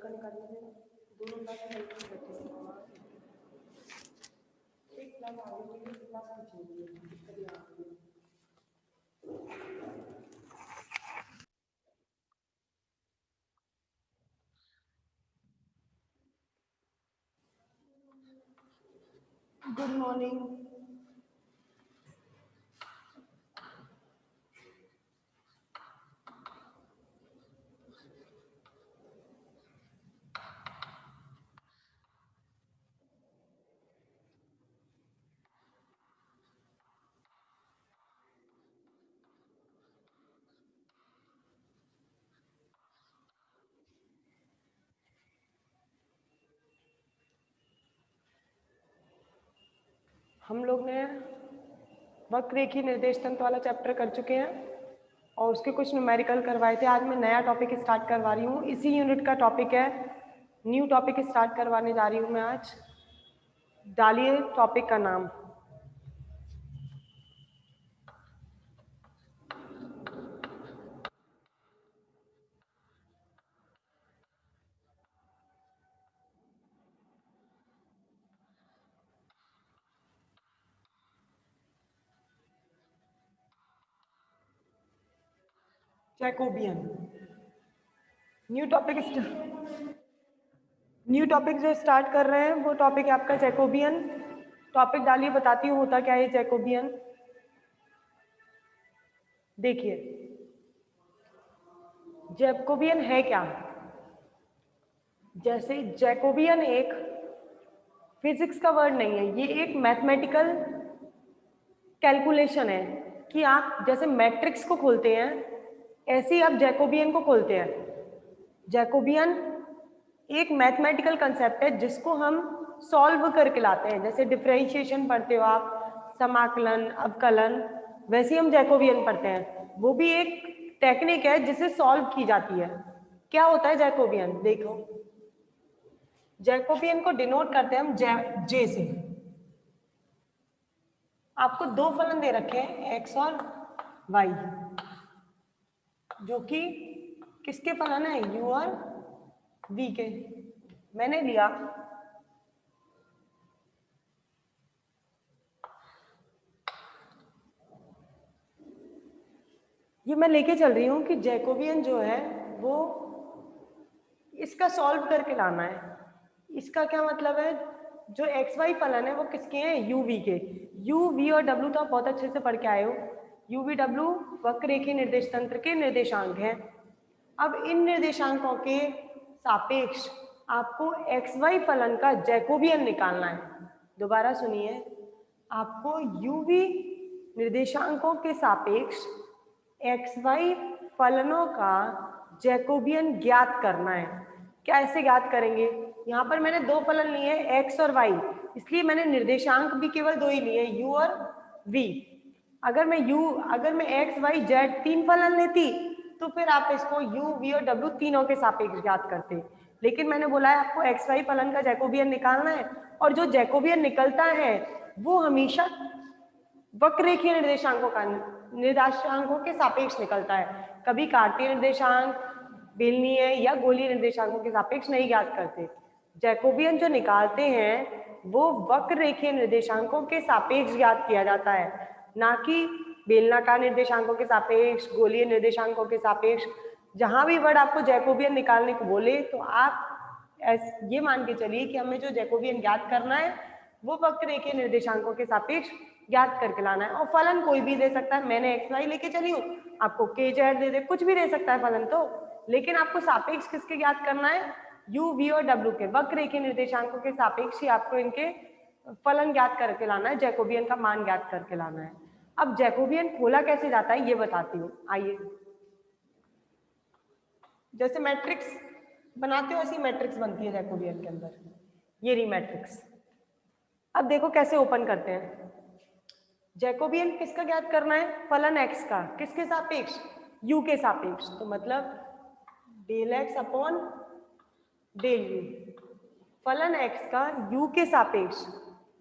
का निकालने में दोनों का हेल्प करते हैं। एक क्लास आगे के लिए क्लास पीछे के लिए दिक्कत आ रही है। Good morning. हम लोग ने वक्ररेखीय निर्देश तंत्र वाला चैप्टर कर चुके हैं और उसके कुछ न्यूमेरिकल करवाए थे। आज मैं नया टॉपिक स्टार्ट करवा रही हूँ, इसी यूनिट का टॉपिक है। न्यू टॉपिक स्टार्ट करवाने जा रही हूँ मैं आज। डालिए टॉपिक का नाम। जैकोबियन। न्यू टॉपिक जो स्टार्ट कर रहे हैं वो टॉपिक है आपका जैकोबियन। टॉपिक डालिए, बताती हूँ होता क्या है जैकोबियन। देखिए जैकोबियन है क्या। जैसे जैकोबियन एक फिजिक्स का वर्ड नहीं है, ये एक मैथमेटिकल कैलकुलेशन है कि आप जैसे मैट्रिक्स को खोलते हैं ऐसे ही आप जैकोबियन को खोलते हैं। जैकोबियन एक मैथमेटिकल कंसेप्ट है जिसको हम सॉल्व करके लाते हैं। जैसे डिफरेंशिएशन पढ़ते हो आप, समाकलन, अवकलन, वैसे हम जैकोबियन पढ़ते हैं। वो भी एक टेक्निक है जिसे सॉल्व की जाती है। क्या होता है जैकोबियन? देखो जैकोबियन को डिनोट करते हैं हम जे से। आपको दो फलन दे रखे हैं एक्स और वाई, जो कि किसके फलन है? यू और वी के। मैंने लिया ये मैं लेके चल रही हूं कि जैकोबियन जो है वो इसका सॉल्व करके लाना है। इसका क्या मतलब है? जो एक्स वाई फलन है वो किसके हैं? यू वी के। यू वी और डब्ल्यू तो आप बहुत अच्छे से पढ़ के आए हो। यू वी डब्ल्यू वक्ररेखीय निर्देश तंत्र के निर्देशांक हैं। अब इन निर्देशांकों के सापेक्ष आपको एक्स वाई फलन का जैकोबियन निकालना है। दोबारा सुनिए, आपको यू वी निर्देशांकों के सापेक्ष एक्स वाई फलनों का जैकोबियन ज्ञात करना है। कैसे ज्ञात करेंगे? यहाँ पर मैंने दो फलन लिए हैं एक्स और वाई, इसलिए मैंने निर्देशांक भी केवल दो ही लिए, यू और वी। अगर मैं एक्स वाई जेड तीन फलन लेती तो फिर आप इसको यू वी और डब्ल्यू तीनों के सापेक्ष ज्ञात करते। लेकिन मैंने बोला है आपको एक्स वाई फलन का जैकोबियन निकालना है, और जो जैकोबियन निकलता है वो हमेशा वक्ररेखीय निर्देशांकों के सापेक्ष निकलता है। कभी कार्तीय निर्देशांक, बेलनीय या गोलीय निर्देशांकों के सापेक्ष नहीं ज्ञात करते। जैकोबियन जो निकालते हैं वो वक्ररेखीय निर्देशांकों के सापेक्ष ज्ञात किया जाता है, ना कि बेलनाकार निर्देशांकों के सापेक्ष, गोलीय निर्देशांकों के सापेक्ष। जहां भी वर्ड आपको जैकोबियन निकालने को बोले तो आप ये मान के चलिए कि हमें जो जैकोबियन ज्ञात करना है वो वक्ररेखीय निर्देशांकों के सापेक्ष ज्ञात करके लाना है। और फलन कोई भी दे सकता है। मैंने एक्स वाई लेके चली हूँ, आपको के जेड दे दे, कुछ भी दे सकता है फलन तो, लेकिन आपको सापेक्ष किसके ज्ञात करना है? यू वी और डब्ल्यू के, वक्ररेखीय निर्देशांकों के सापेक्ष ही आपको इनके फलन ज्ञात करके लाना है, जैकोबियन का मान ज्ञात करके लाना है। अब जैकोबियन खोला कैसे जाता है ये बताती हूँ। आइए, जैसे मैट्रिक्स बनाते हो ऐसी मैट्रिक्स बनती है जैकोबियन के अंदर, ये रही मैट्रिक्स। अब देखो कैसे ओपन करते हैं। जैकोबियन किसका ज्ञात करना है? फलन एक्स का। किसके सापेक्ष? यू के सापेक्ष। तो मतलब del x upon del u. फलन एक्स का यू के सापेक्ष,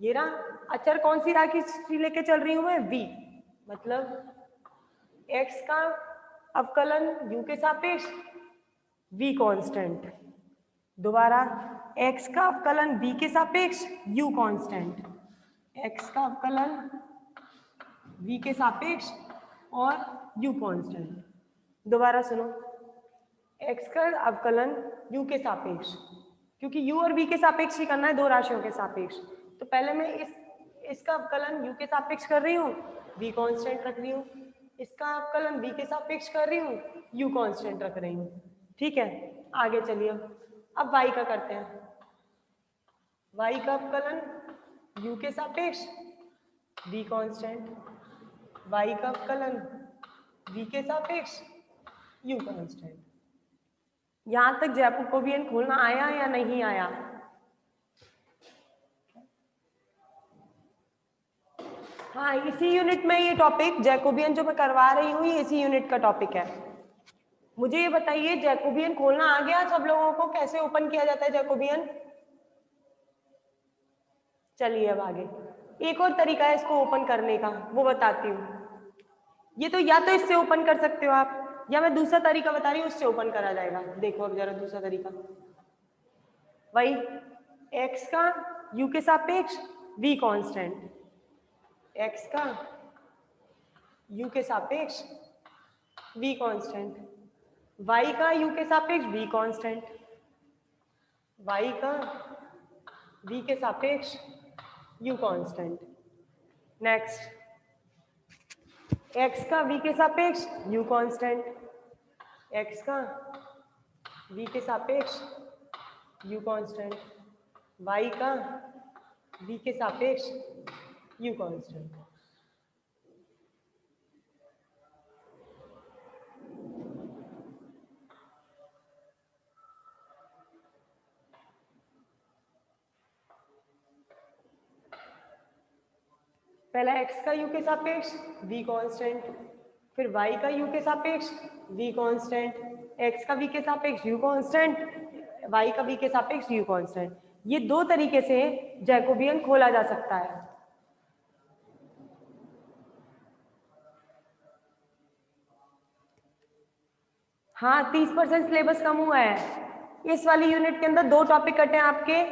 ये रहा अचर कौन सी राशि लेके चल रही हूं मैं? वी। मतलब एक्स का अवकलन यू के सापेक्ष, वी कांस्टेंट। दोबारा x का अवकलन v के सापेक्ष u कांस्टेंट, x का अवकलन v के सापेक्ष और u कांस्टेंट। दोबारा सुनो, x का अवकलन u के सापेक्ष, क्योंकि u और v के सापेक्ष ही करना है, दो राशियों के सापेक्ष। तो पहले मैं इसका अवकलन u के सापेक्ष कर रही हूँ, v कांस्टेंट रख रही हूँ, इसका अवकलन v के सापेक्ष कर रही हूँ, u कांस्टेंट रख रही हूँ। ठीक है, आगे चलिए अब y का करते हैं। y का अवकलन u के सापेक्ष v कांस्टेंट, y का अवकलन v के सापेक्ष u कांस्टेंट। यहां तक जैकोबियन खोलना आया या नहीं आया? हाँ, इसी यूनिट में ये टॉपिक जैकोबियन जो मैं करवा रही हूँ, ये इसी यूनिट का टॉपिक है। मुझे ये बताइए, जैकोबियन खोलना आ गया सब लोगों को? कैसे ओपन किया जाता है जैकोबियन? चलिए अब आगे एक और तरीका है इसको ओपन करने का, वो बताती हूँ। ये तो या तो इससे ओपन कर सकते हो आप, या मैं दूसरा तरीका बता रही हूँ, उससे ओपन करा जाएगा। देखो अब जरा दूसरा तरीका, वही x का u के सापेक्ष v कांस्टेंट, x का u के सापेक्ष v कांस्टेंट, y का u के सापेक्ष v कांस्टेंट, y का v के सापेक्ष u कांस्टेंट। नेक्स्ट, x का v के सापेक्ष u कांस्टेंट, x का v के सापेक्ष u कांस्टेंट, y का v के सापेक्ष u कांस्टेंट। पहला x का u के सापेक्ष v कांस्टेंट, फिर y का u के सापेक्ष v कांस्टेंट, x का v के सापेक्ष u कांस्टेंट, y का v के सापेक्ष u कांस्टेंट। ये दो तरीके से जैकोबियन खोला जा सकता है। हाँ, 30% सिलेबस कम हुआ है। इस वाली यूनिट के अंदर दो टॉपिक कटे हैं आपके,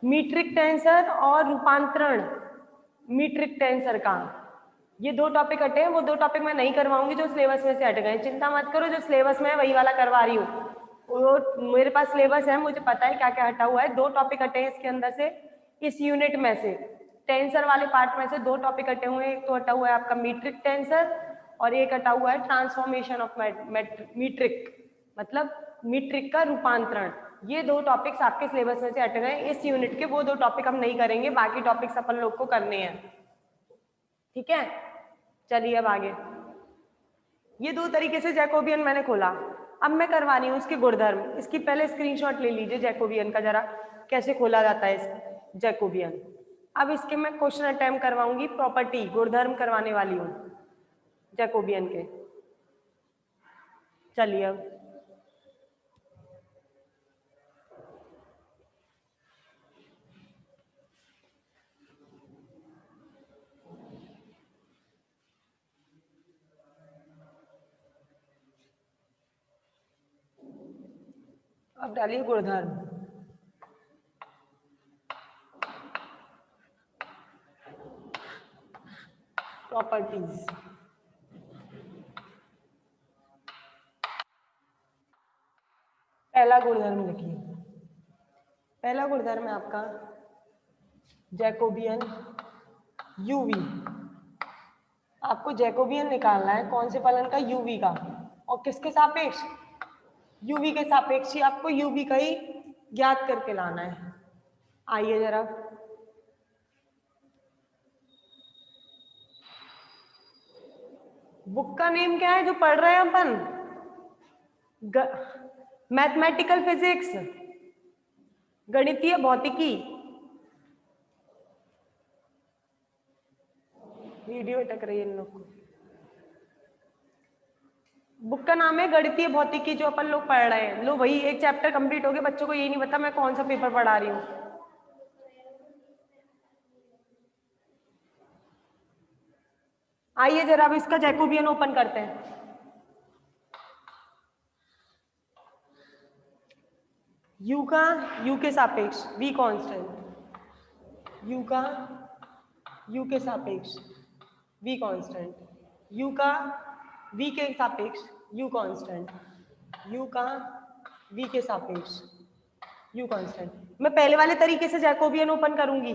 मीट्रिक टेंसर और रूपांतरण मीट्रिक टेंसर का। ये दो टॉपिक हटे हैं, वो दो टॉपिक मैं नहीं करवाऊंगी जो सिलेबस में से हट गए। चिंता मत करो, जो सिलेबस में है वही वाला करवा रही हूँ। वो मेरे पास सिलेबस है, मुझे पता है क्या क्या हटा हुआ है। दो टॉपिक हटे हैं इसके अंदर से, इस यूनिट में से टेंसर वाले पार्ट में से दो टॉपिक हटे हुए हैं। एक तो हटा हुआ है आपका मीट्रिक टेंसर और एक हटा हुआ है ट्रांसफॉर्मेशन ऑफ मीट्रिक, मतलब मीट्रिक का रूपांतरण। ये दो टॉपिक्स आपके सिलेबस में से हट गए इस यूनिट के, वो दो टॉपिक हम नहीं करेंगे, बाकी टॉपिक्स अपन लोग को करने हैं। ठीक है, चलिए अब आगे। ये दो तरीके से जैकोबियन मैंने खोला, अब मैं करवा रही हूँ इसके गुणधर्म। इसकी पहले स्क्रीनशॉट ले लीजिए जैकोबियन का, जरा कैसे खोला जाता है इस जैकोबियन। अब इसके मैं क्वेश्चन अटेम्प्ट करवाऊंगी, प्रॉपर्टी गुणधर्म करवाने वाली हूँ जैकोबियन के। चलिए अब डालिए गुणधर्म। प्रॉपर्टीज, पहला गुणधर्म लिखिए। पहला गुणधर्म है आपका जैकोबियन यूवी। आपको जैकोबियन निकालना है कौन से फलन का? यूवी का। और किसके सापेक्ष? यूवी के सापेक्ष ही आपको यूवी का ही ज्ञात करके लाना है। आइए जरा, बुक का नेम क्या है जो पढ़ रहे हैं अपन? मैथमेटिकल फिजिक्स, गणितीय भौतिकी। वीडियो अटक रही है इन लोग को। बुक का नाम है गणितीय भौतिकी, जो अपन लोग पढ़ रहे हैं। लो वही एक चैप्टर कंप्लीट हो गया, बच्चों को ये नहीं पता मैं कौन सा पेपर पढ़ा रही हूँ। आइए जरा अब इसका जैकोबियन ओपन करते हैं। u का u के सापेक्ष v कांस्टेंट, u का u के सापेक्ष v कांस्टेंट, u का v के सापेक्ष u कांस्टेंट, u का v के सापेक्ष u कांस्टेंट। मैं पहले वाले तरीके से जैकोबियन ओपन करूंगी,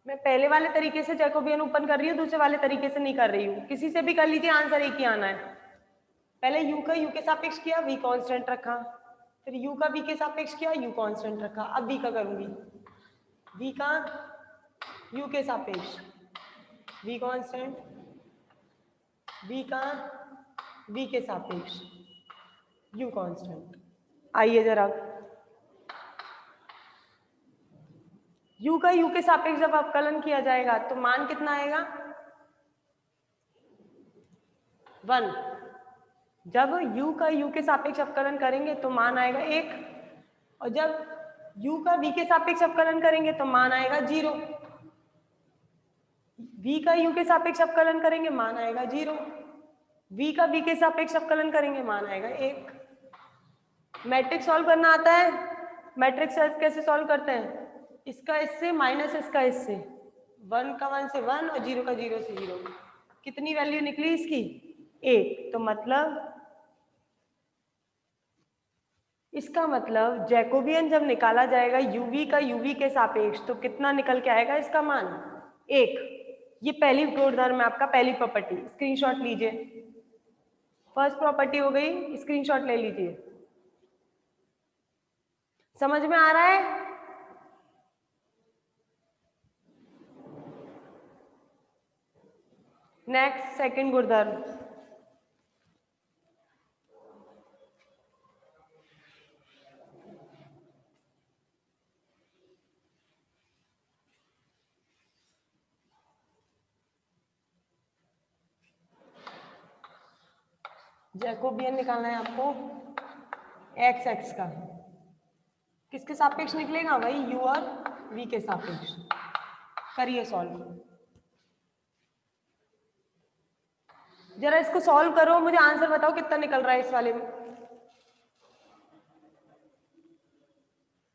मैं पहले वाले तरीके से जैकोबियन ओपन कर रही हूँ, दूसरे वाले तरीके से नहीं कर रही हूँ। किसी से भी कर लीजिए, आंसर एक ही आना है। पहले u का u के सापेक्ष किया, v कांस्टेंट रखा, फिर u का v के सापेक्ष किया, u कांस्टेंट रखा। अब v का करूंगी, v का u के सापेक्ष v कांस्टेंट, v का v के सापेक्ष u कांस्टेंट। आइए जरा, u का u के सापेक्ष जब अवकलन किया जाएगा तो मान कितना आएगा? 1। जब u का u के सापेक्ष अवकलन करेंगे तो मान आएगा 1, और जब u का v के सापेक्ष अवकलन करेंगे तो मान आएगा 0। v का u के सापेक्ष अवकलन करेंगे मान आएगा 0, v का v के सापेक्ष अवकलन करेंगे मान आएगा 1। मैट्रिक्स सॉल्व करना आता है? मैट्रिक्स कैसे सॉल्व करते हैं? इसका इससे माइनस इसका इससे, 1 का 1 से 1 और 0 का 0 से 0। कितनी वैल्यू निकली इसकी? 1। तो मतलब इसका मतलब जैकोबियन जब निकाला जाएगा uv का uv के सापेक्ष तो कितना निकल के आएगा इसका मान? 1। ये पहली गुणधर्म है आपका, पहली प्रॉपर्टी, स्क्रीनशॉट लीजिए। फर्स्ट प्रॉपर्टी हो गई, स्क्रीनशॉट ले लीजिए। समझ में आ रहा है? नेक्स्ट सेकंड गुणधर्म, जैकोबियन निकालना है आपको एक्स एक्स का। किसके सापेक्ष निकलेगा? वही u और v के सापेक्ष। करिए सॉल्व, जरा इसको सॉल्व करो, मुझे आंसर बताओ कितना निकल रहा है इस वाले में।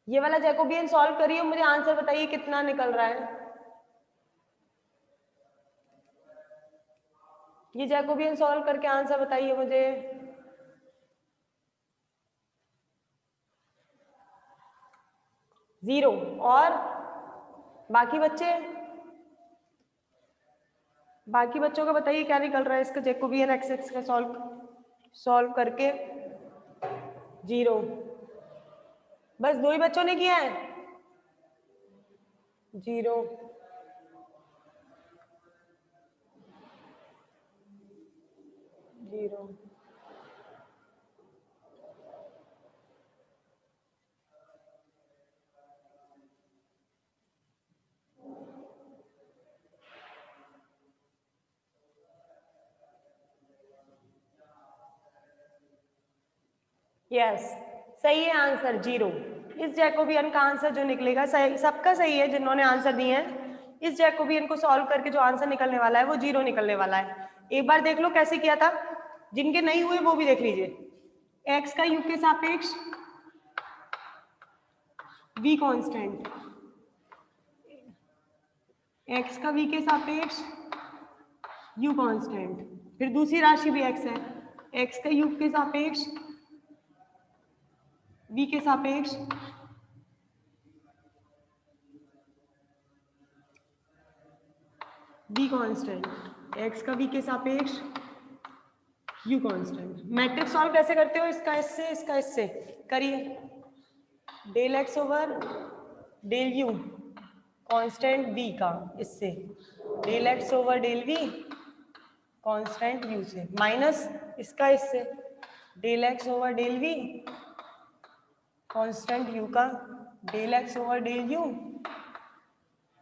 ये वाला जैकोबियन सॉल्व करिए, मुझे आंसर बताइए कितना निकल रहा है। ये जैकोबियन सॉल्व करके आंसर बताइए मुझे। जीरो। और बाकी बच्चों का बताइए क्या निकल रहा है इसका जैकोबियन एक्स एक्स का सॉल्व करके? 0। बस 2 ही बच्चों ने किया है। 0 0। यस, सही है आंसर 0। इस जैकोबियन का आंसर जो निकलेगा, सही, सबका सही है जिन्होंने आंसर दिए हैं। इस जैकोबियन को सॉल्व करके जो आंसर निकलने वाला है वो 0 निकलने वाला है। एक बार देख लो कैसे किया था, जिनके नहीं हुए वो भी देख लीजिए। x का u के सापेक्ष v कांस्टेंट, x का v के सापेक्ष u कांस्टेंट, फिर दूसरी राशि भी x है, x का u के सापेक्ष v के सापेक्ष v कांस्टेंट, x का v के सापेक्ष u कांस्टेंट। मैट्रिक्स सॉल्व कैसे करते हो? इसका इससे, इसका इससे करिए। Del x over del u constant v का इससे, del x over del v constant u से, माइनस इसका इससे, del x over del v constant u का, del x over del u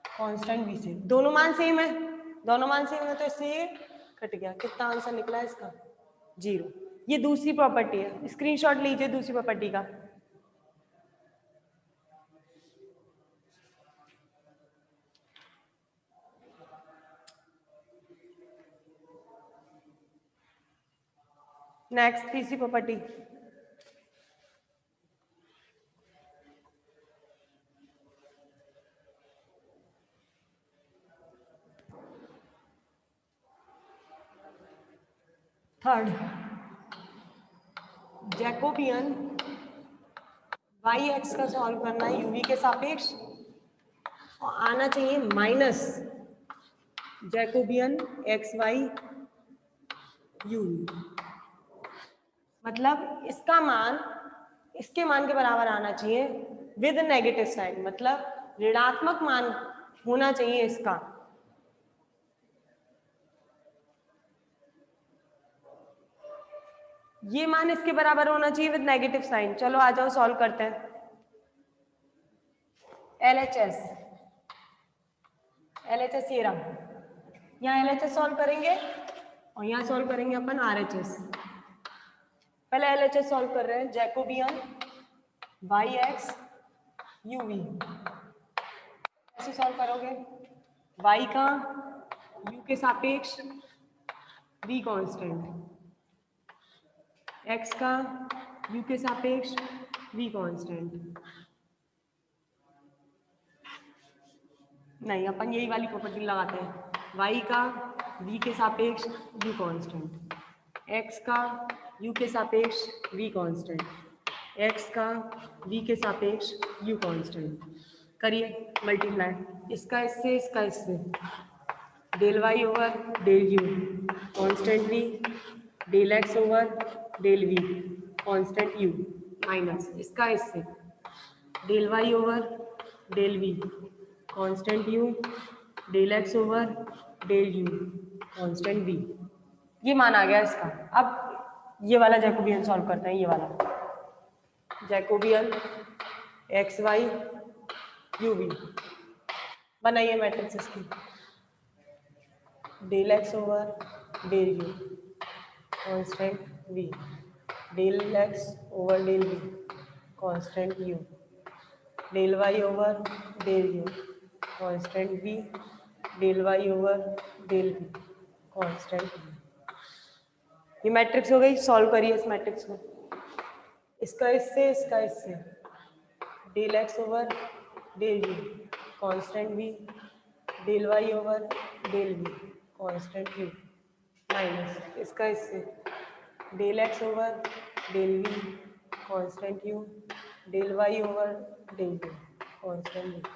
constant v से। दोनों मान सेम है, दोनों मान सेम है तो इससे ये कट गया। कितना आंसर निकला है इसका? 0। ये दूसरी प्रॉपर्टी है, स्क्रीनशॉट लीजिए दूसरी प्रॉपर्टी का। नेक्स्ट तीसरी property, third, Jacobian y x का सॉल्व करना है यूवी के सापेक्ष और आना चाहिए minus Jacobian x y u v, मतलब इसका मान इसके मान के बराबर आना चाहिए विद नेगेटिव साइन, मतलब ऋणात्मक मान होना चाहिए इसका। ये मान इसके बराबर होना चाहिए विद नेगेटिव साइन। चलो आ जाओ सॉल्व करते हैं। LHS ये रहा, यहाँ LHS सॉल्व करेंगे और यहाँ सॉल्व करेंगे अपन RHS। पहले LHS सॉल्व कर रहे हैं, जैकोबियन वाई एक्स यूवी। ऐसे सॉल्व करोगे, y का u के सापेक्ष v कांस्टेंट, x का u के सापेक्ष v कांस्टेंट। नहीं, अपन यही वाली प्रॉपर्टी लगाते हैं, y का v के सापेक्ष v कांस्टेंट, x का u के सापेक्ष v कांस्टेंट, x का v के सापेक्ष u कांस्टेंट। करिए मल्टीप्लाई, इसका इससे, del y over del u constant v, del x over del v constant u, minus इसका इससे, del y over del v constant u, del x over del u constant v। ये मान आ गया इसका। अब ये वाला जैकोबियन सॉल्व करते हैं, ये वाला Jacobian x y u v. बनाइए मैट्रिक्स इसकी, del x over del u constant v, del x over del v constant u, del y over del u constant v, del y over del v constant v। ये matrix हो गई। Solve करिए इस matrix को, इसका इससे, del x over del u constant v, del y over del v constant u, minus इसका इससे, del x over del v constant u, del y over del v constant v।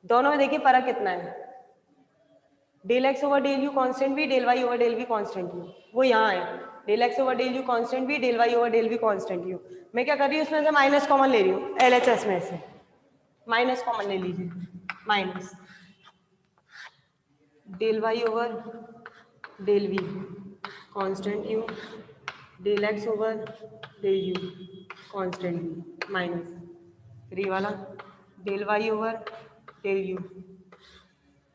दोनों में देखिए फर्क कितना है, del x over del u constant v, del y over del v constant u, वो यहाँ है del x over del u constant v, del y over del v constant u। मैं क्या कर रही हूँ, उसमें से माइनस कॉमन ले रही हूँ, LHS में से माइनस कॉमन ले लीजिए, minus del y over del v constant u, del x over del u constant v, minus फिर ये वाला del y over del u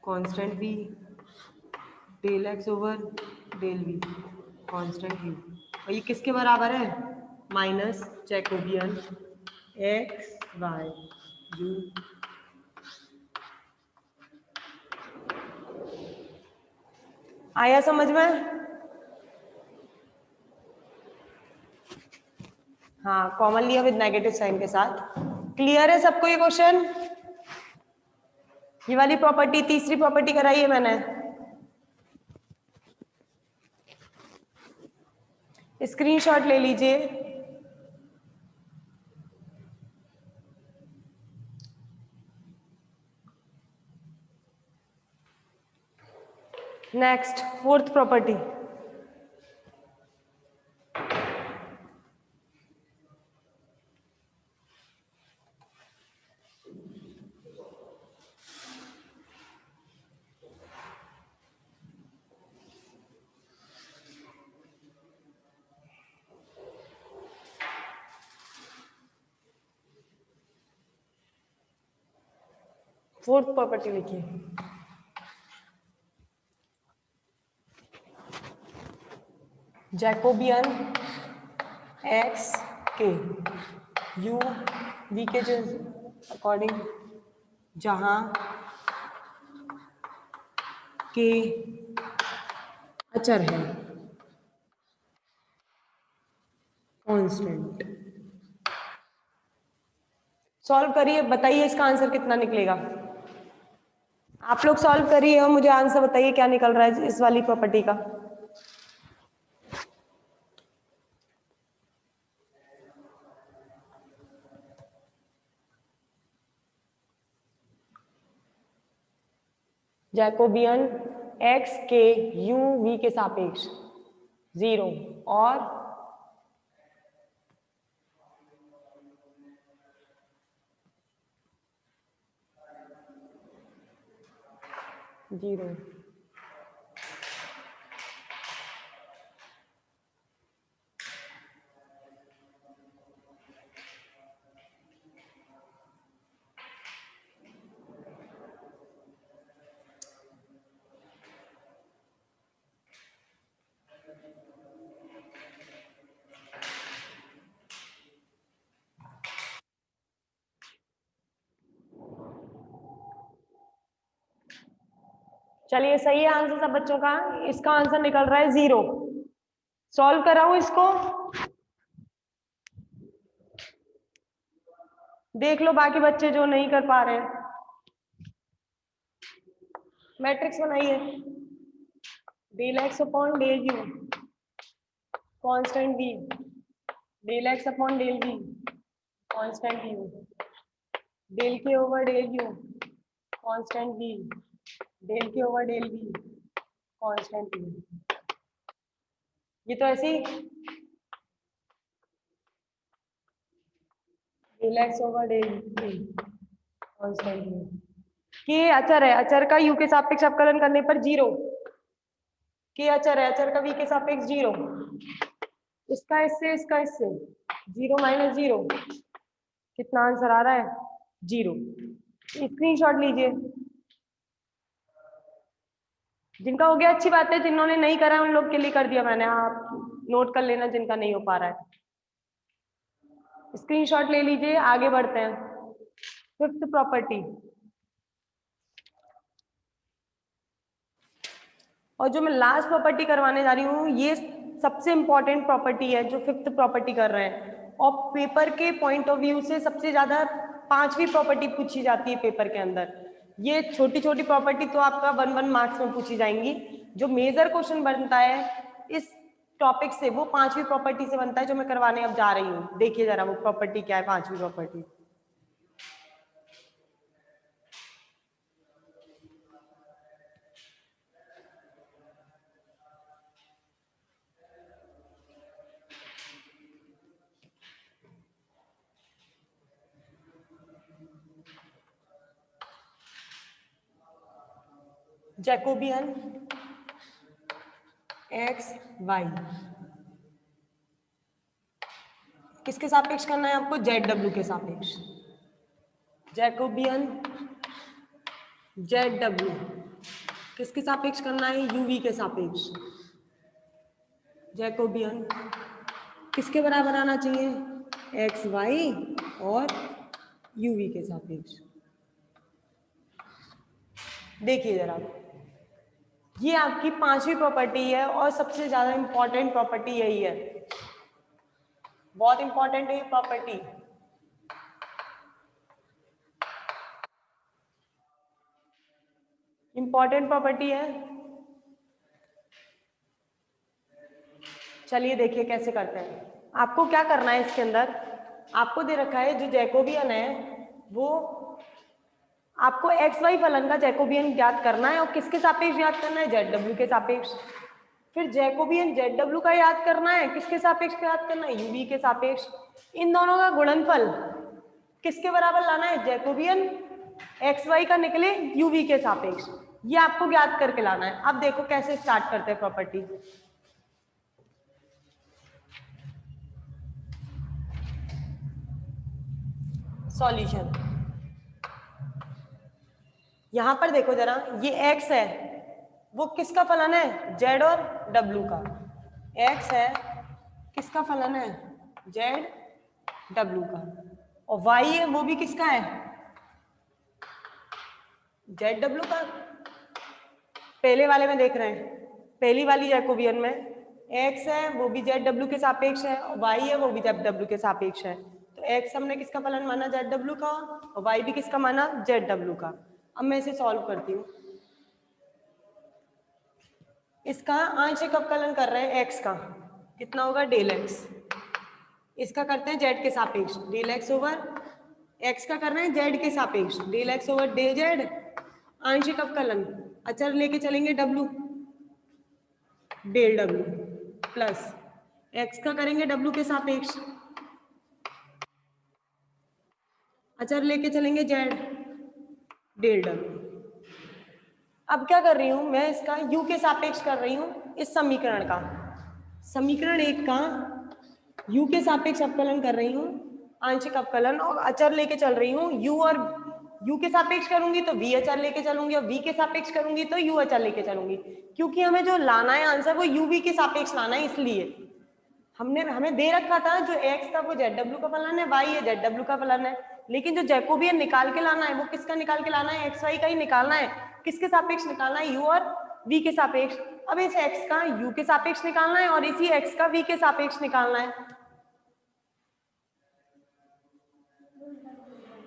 constant v, del x over del v constant u। और ये किसके बराबर है, minus Jacobian x y u. आया समझ में? हाँ, कॉमन लिया विद नेगेटिव साइन के साथ। क्लियर है सबको ये क्वेश्चन? ये वाली प्रॉपर्टी, तीसरी प्रॉपर्टी कराई है मैंने। स्क्रीनशॉट ले लीजिए। Next, fourth property, fourth property लिखिए। जैकोबियन एक्स के यू वी के जो अकॉर्डिंग जहां के अचर है कांस्टेंट। सॉल्व करिए, बताइए इसका आंसर कितना निकलेगा। आप लोग सॉल्व करिए और मुझे आंसर बताइए क्या निकल रहा है इस वाली प्रॉपर्टी का। जैकोबियन x के u v के सापेक्ष 0 और जीरो। चलिए सही है आंसर सब बच्चों का। इसका आंसर निकल रहा है 0। सॉल्व कराऊं इसको, देख लो बाकी बच्चे जो नहीं कर पा रहे हैं। मैट्रिक्स बनाइए, del x upon del u constant v, del x upon del v constant u, del K over del u constant v, del K over del v constant u। ये तो ऐसे ही del x over del v constant u। के अचर है, अचर का u के सापेक्ष अवकलन करने पर 0। के अचर है, अचर का v के सापेक्ष 0। इसका इससे 0 माइनस 0, कितना आंसर आ रहा है 0। स्क्रीनशॉट लीजिए। जिनका हो गया अच्छी बात है, जिन्होंने नहीं करा उन लोग के लिए कर दिया मैंने, आप नोट कर लेना जिनका नहीं हो पा रहा है। स्क्रीनशॉट ले लीजिए, आगे बढ़ते हैं। फिफ्थ प्रॉपर्टी, और जो मैं लास्ट प्रॉपर्टी करवाने जा रही हूँ ये सबसे इंपॉर्टेंट प्रॉपर्टी है जो फिफ्थ प्रॉपर्टी कर रहे हैं, और पेपर के पॉइंट ऑफ व्यू से सबसे ज्यादा 5वीं प्रॉपर्टी पूछी जाती है पेपर के अंदर। ये छोटी छोटी प्रॉपर्टी तो आपका 1 मार्क्स में पूछी जाएंगी। जो मेजर क्वेश्चन बनता है इस टॉपिक से वो 5वीं प्रॉपर्टी से बनता है, जो मैं करवाने अब जा रही हूँ। देखिए जरा वो प्रॉपर्टी क्या है, 5वीं प्रॉपर्टी। जैकोबियन एक्स वाई किसके सापेक्ष करना है आपको, जेड डब्ल्यू के सापेक्ष। जैकोबियन जेड डब्ल्यू किसके सापेक्ष करना है, यूवी के सापेक्ष। जैकोबियन किसके बराबर आना चाहिए, एक्स वाई और यूवी के सापेक्ष। देखिए जरा, ये आपकी 5वीं प्रॉपर्टी है और सबसे ज्यादा इंपॉर्टेंट प्रॉपर्टी यही है, बहुत इंपॉर्टेंट है ये प्रॉपर्टी। इंपॉर्टेंट प्रॉपर्टी है। चलिए देखिए कैसे करते हैं। आपको क्या करना है, इसके अंदर आपको दे रखा है जो जैकोबियन है वो आपको एक्स वाई फलन का जैकोबियन ज्ञात करना है, और किसके सापेक्ष ज्ञात करना है, जेड डब्ल्यू के सापेक्ष। फिर जैकोबियन जेड डब्ल्यू का याद करना है, किसके सापेक्ष याद करना है, यूवी के सापेक्ष। इन दोनों का गुणनफल किसके बराबर लाना है, जैकोबियन एक्स वाई का निकले यूवी के सापेक्ष, ये आपको ज्ञात करके लाना है। अब देखो कैसे स्टार्ट करते हैं प्रॉपर्टी। सॉल्यूशन, यहां पर देखो जरा, ये x है वो किसका फलन है, z और w का। x है किसका फलन है, z w का, और y है वो भी किसका है, z w का। पहले वाले में देख रहे हैं, पहली वाली जैकोबियन में x है वो भी z w के सापेक्ष है, और y है वो भी z w के सापेक्ष है। तो x हमने किसका फलन माना, z w का, और y भी किसका माना, z w का। अब मैं इसे सॉल्व करती हूँ। इसका आंशिक अवकलन कर रहे हैं x का, कितना होगा डेल x। इसका करते हैं z के सापेक्ष, डेल x ओवर x का कर रहे हैं z के सापेक्ष, del x over del z। आंशिक अवकलन अचर लेके चलेंगे W, del W plus x का करेंगे W के सापेक्ष, अचर लेके चलेंगे Z, डेल W। अब क्या कर रही हूं मैं, इसका u के सापेक्ष कर रही हूं इस समीकरण का, समीकरण 1 का u के सापेक्ष अवकलन कर रही हूं, आंशिक अवकलन, और अचर लेके चल रही हूं u, और u के सापेक्ष करूंगी तो v अचर लेके चलूंगी, और v के सापेक्ष करूंगी तो u अचर लेके चलूंगी, क्योंकि हमें जो लाना है आंसर वो u v के सापेक्ष लाना है, इसलिए हमें दे रखा था जो x था वो ZW का फलन है, y है ZW का फलन है, लेकिन जो जैकोबियन निकाल के लाना है वो किसका निकाल के लाना है, xy का ही निकालना है। किसके सापेक्ष निकालना है, u और v के सापेक्ष। अब इस x का u के सापेक्ष निकालना है और इसी x का v के सापेक्ष निकालना है।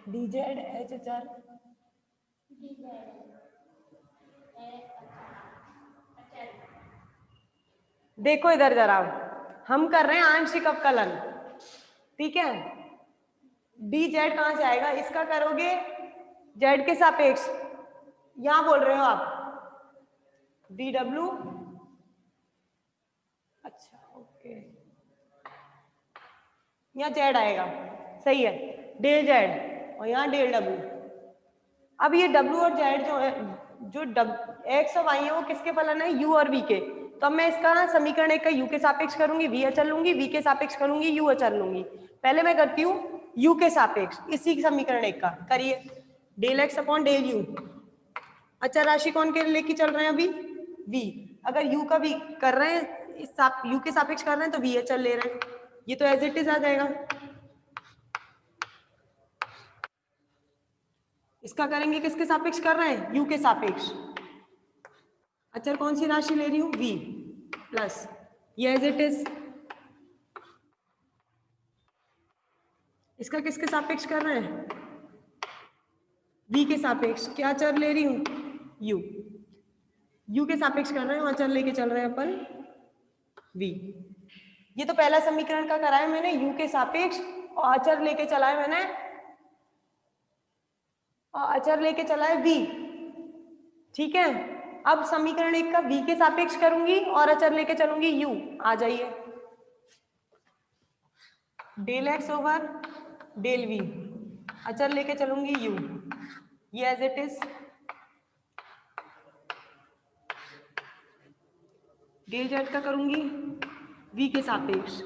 dz h अचर देखो इधर जरा, हम कर रहे हैं आंशिक अवकलन, ठीक है। dz कहां से आएगा, इसका करोगे z के सापेक्ष, यहां बोल रहे हो आप dw, अच्छा ओके, यहाँ z आएगा, सही है, डेल z और यहाँ डेल w। अब ये w और z जो है, जो x और y है वो किसके फलन है, u और v के। तो अब मैं इसका समीकरण 1 का u के सापेक्ष करूंगी, v अचर लूंगी, v के सापेक्ष करूंगी, u अचर लूंगी। पहले मैं करती हूँ u के सापेक्ष, इसी समीकरण 1 का करिए, del x upon del u, अचर राशि कौन के लेके चल रहे हैं अभी, v, अगर u का v कर रहे हैं, इस u के सापेक्ष कर रहे हैं तो v अचर ले रहे हैं, ये तो एज इट इज आ जाएगा। इसका करेंगे किसके सापेक्ष कर रहे हैं, u के सापेक्ष, अचर कौन सी राशि ले रही हूँ, v प्लस ये एज इट इज, इसका किसके सापेक्ष कर रहे हैं, v के सापेक्ष, क्या अचर ले रही हूँ, u के सापेक्ष कर रहे हैं, अचर लेके चल रहे हैं अपन v। ये तो पहला समीकरण का करा है मैंने u के सापेक्ष, और अचर लेके चला है मैंने, और अचर लेके चला है v, ठीक है। अब समीकरण 1 का v के सापेक्ष करूंगी और अचर लेके चलूंगी u, आ जाइए, del x over del v, अचर लेके चलूंगी u, ये as it is, del z का करूंगी v के सापेक्ष,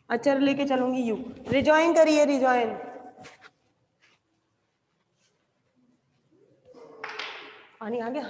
अचर लेके चलूंगी u, रिजॉइन करिए, रिजॉइन, पानी आ गया।